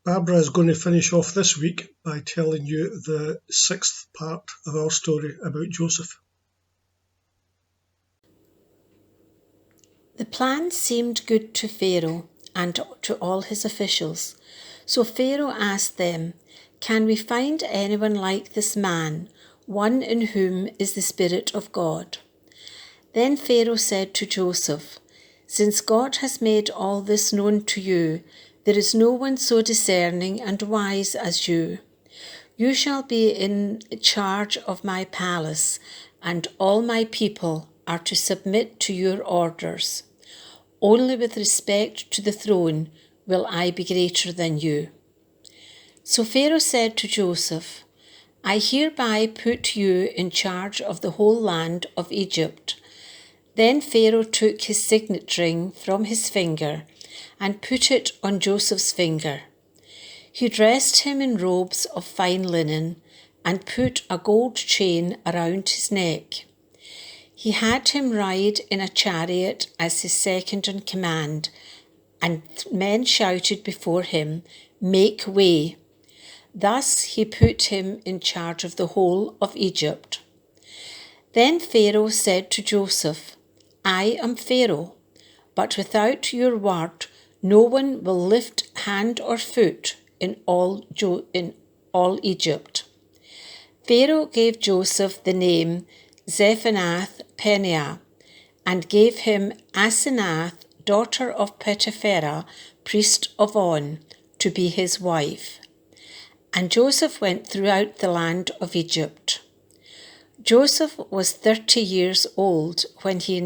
Barbara is going to finish off this week by telling you the sixth part of our story about Joseph. The plan seemed good to Pharaoh and to all his officials. So Pharaoh asked them, "Can we find anyone like this man, one in whom is the Spirit of God?" Then Pharaoh said to Joseph, "Since God has made all this known to you, there is no one so discerning and wise as you. You shall be in charge of my palace, and all my people are to submit to your orders. Only with respect to the throne will I be greater than you." So Pharaoh said to Joseph, "I hereby put you in charge of the whole land of Egypt." Then Pharaoh took his signet ring from his finger and put it on Joseph's finger. He dressed him in robes of fine linen and put a gold chain around his neck. He had him ride in a chariot as his second in command, and men shouted before him, "Make way." Thus he put him in charge of the whole of Egypt. Then Pharaoh said to Joseph, "I am Pharaoh, but without your word no one will lift hand or foot in all Egypt." Pharaoh gave Joseph the name Zaphenath-Paneah and gave him Asenath, daughter of Potipherah, priest of On, to be his wife. And Joseph went throughout the land of Egypt. Joseph was 30 years old when he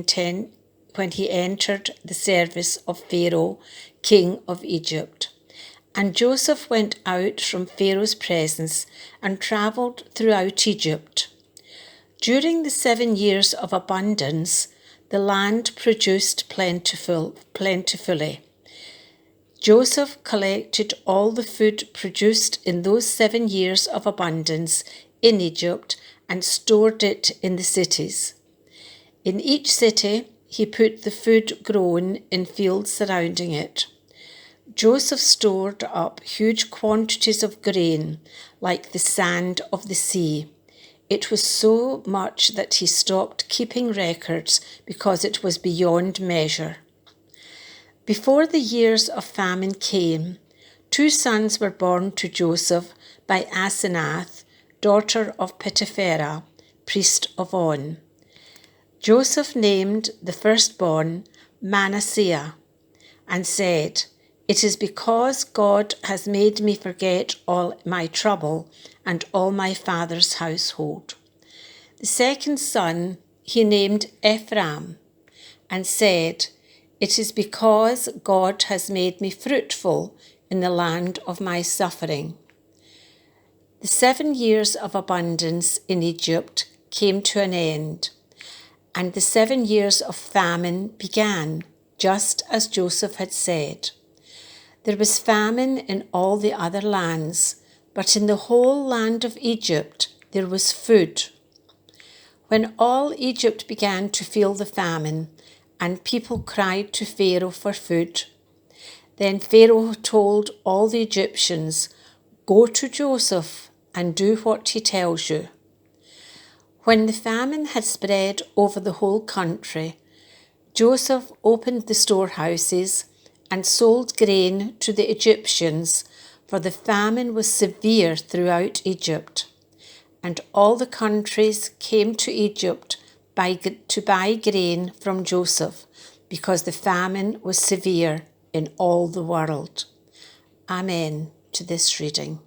entered the service of Pharaoh, king of Egypt. And Joseph went out from Pharaoh's presence and travelled throughout Egypt. During the 7 years of abundance, the land produced plentifully. Joseph collected all the food produced in those 7 years of abundance in Egypt and stored it in the cities. In each city, he put the food grown in fields surrounding it. Joseph stored up huge quantities of grain, like the sand of the sea. It was so much that he stopped keeping records because it was beyond measure. Before the years of famine came, 2 sons were born to Joseph by Asenath, daughter of Potipherah, priest of On. Joseph named the firstborn Manasseh and said, "It is because God has made me forget all my trouble and all my father's household." The second son he named Ephraim and said, "It is because God has made me fruitful in the land of my suffering." The 7 years of abundance in Egypt came to an end, and the 7 years of famine began, just as Joseph had said. There was famine in all the other lands, but in the whole land of Egypt there was food. When all Egypt began to feel the famine, and people cried to Pharaoh for food, then Pharaoh told all the Egyptians, "Go to Joseph and do what he tells you." When the famine had spread over the whole country, Joseph opened the storehouses and sold grain to the Egyptians, for the famine was severe throughout Egypt. And all the countries came to Egypt to buy grain from Joseph, because the famine was severe in all the world. Amen to this reading.